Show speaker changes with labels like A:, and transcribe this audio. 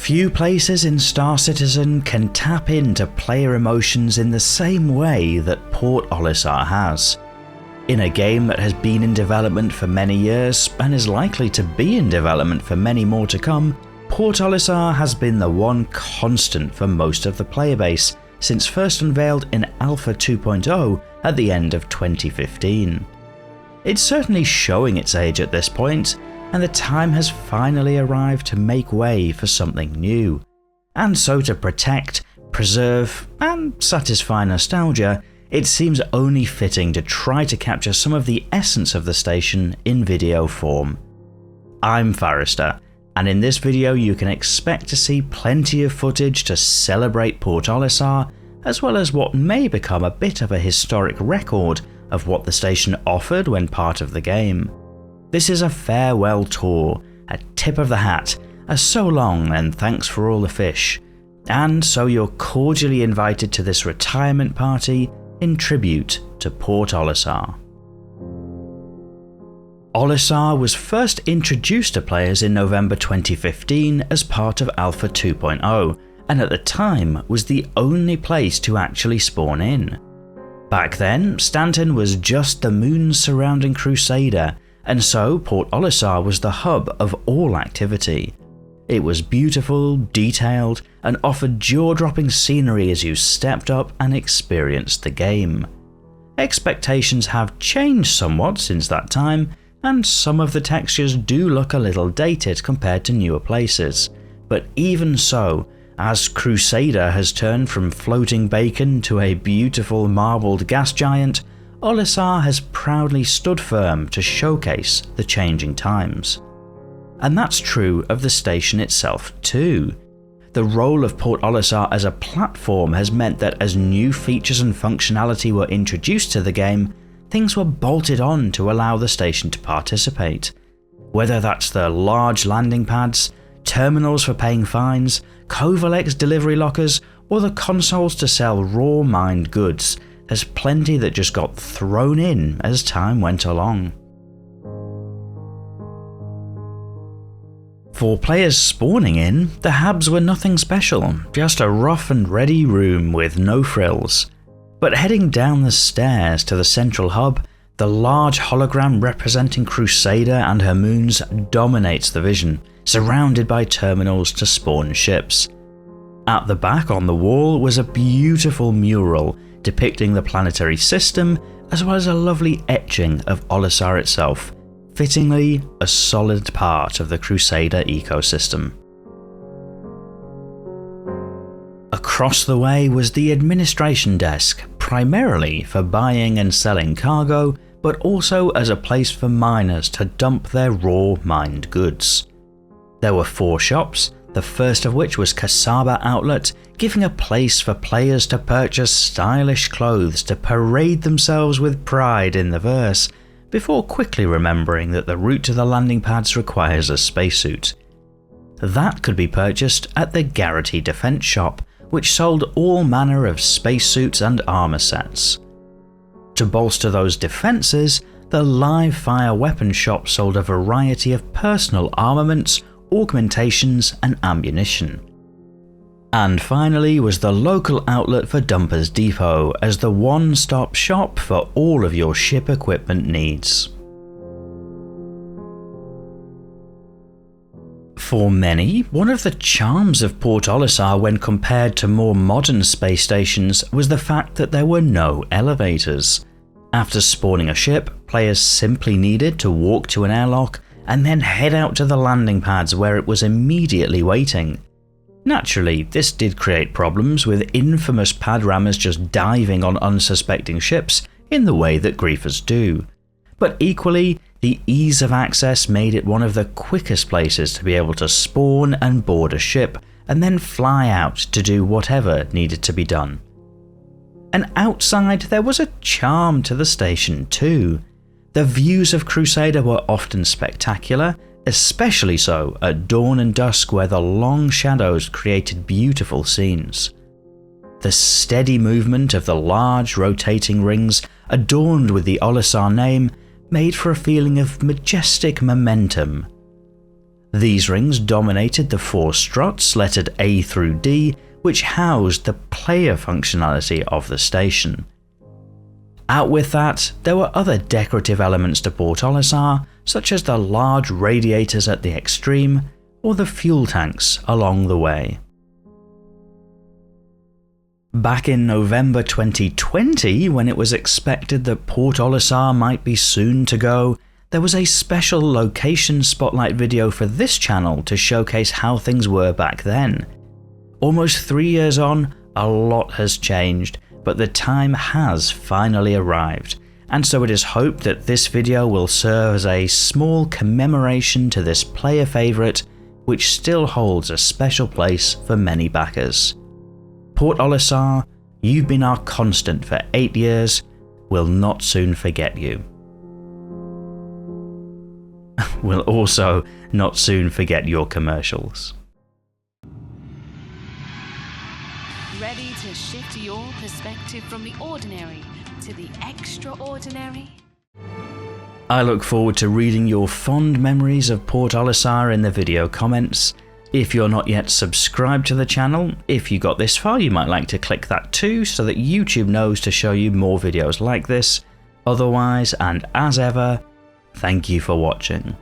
A: Few places in Star Citizen can tap into player emotions in the same way that Port Olisar has. In a game that has been in development for many years and is likely to be in development for many more to come, Port Olisar has been the one constant for most of the player base since first unveiled in Alpha 2.0 at the end of 2015. It's certainly showing its age at this point, and the time has finally arrived to make way for something new. And so to protect, preserve, and satisfy nostalgia, it seems only fitting to try to capture some of the essence of the station in video form. I'm Forrester, and in this video you can expect to see plenty of footage to celebrate Port Olisar, as well as what may become a bit of a historic record of what the station offered when part of the game. This is a farewell tour, a tip of the hat, a so long and thanks for all the fish, and so you're cordially invited to this retirement party in tribute to Port Olisar. Olisar was first introduced to players in November 2015 as part of Alpha 2.0, and at the time was the only place to actually spawn in. Back then, Stanton was just the moons surrounding Crusader, and so Port Olisar was the hub of all activity. It was beautiful, detailed, and offered jaw-dropping scenery as you stepped up and experienced the game. Expectations have changed somewhat since that time, and some of the textures do look a little dated compared to newer places, but even so, as Crusader has turned from floating bacon to a beautiful marbled gas giant, Olisar has proudly stood firm to showcase the changing times. And that's true of the station itself too. The role of Port Olisar as a platform has meant that as new features and functionality were introduced to the game, things were bolted on to allow the station to participate. Whether that's the large landing pads, terminals for paying fines, Covalex delivery lockers, or the consoles to sell raw mined goods, there's plenty that just got thrown in as time went along. For players spawning in, the Habs were nothing special, just a rough and ready room with no frills. But heading down the stairs to the central hub, the large hologram representing Crusader and her moons dominates the vision, surrounded by terminals to spawn ships. At the back on the wall was a beautiful mural depicting the planetary system, as well as a lovely etching of Olisar itself, fittingly a solid part of the Crusader ecosystem. Across the way was the administration desk, primarily for buying and selling cargo, but also as a place for miners to dump their raw mined goods. There were 4 shops, the first of which was Kasaba Outlet, giving a place for players to purchase stylish clothes to parade themselves with pride in the verse, before quickly remembering that the route to the landing pads requires a spacesuit. That could be purchased at the Garrity Defense Shop, which sold all manner of spacesuits and armor sets. To bolster those defenses, the Live Fire Weapons Shop sold a variety of personal armaments, augmentations, and ammunition. And finally was the local outlet for Dumpers Depot as the one-stop shop for all of your ship equipment needs. For many, one of the charms of Port Olisar when compared to more modern space stations was the fact that there were no elevators. After spawning a ship, players simply needed to walk to an airlock and then head out to the landing pads where it was immediately waiting. Naturally, this did create problems with infamous pad rammers just diving on unsuspecting ships in the way that griefers do. But equally, the ease of access made it one of the quickest places to be able to spawn and board a ship and then fly out to do whatever needed to be done. And outside there was a charm to the station too. The views of Crusader were often spectacular, especially so at dawn and dusk where the long shadows created beautiful scenes. The steady movement of the large rotating rings adorned with the Olisar name made for a feeling of majestic momentum. These rings dominated the 4 struts lettered A through D, which housed the player functionality of the station. Out with that, there were other decorative elements to Port Olisar, such as the large radiators at the extreme, or the fuel tanks along the way. Back in November 2020, when it was expected that Port Olisar might be soon to go, there was a special location spotlight video for this channel to showcase how things were back then. Almost 3 years on, a lot has changed, but the time has finally arrived, and so it is hoped that this video will serve as a small commemoration to this player favourite, which still holds a special place for many backers. Port Olisar, you've been our constant for 8 years, we'll not soon forget you. We'll also not soon forget your commercials.
B: Ready to shift your perspective from the ordinary to the extraordinary?
A: I look forward to reading your fond memories of Port Olisar in the video comments. If you're not yet subscribed to the channel, if you got this far, you might like to click that too, so that YouTube knows to show you more videos like this. Otherwise, and as ever, thank you for watching.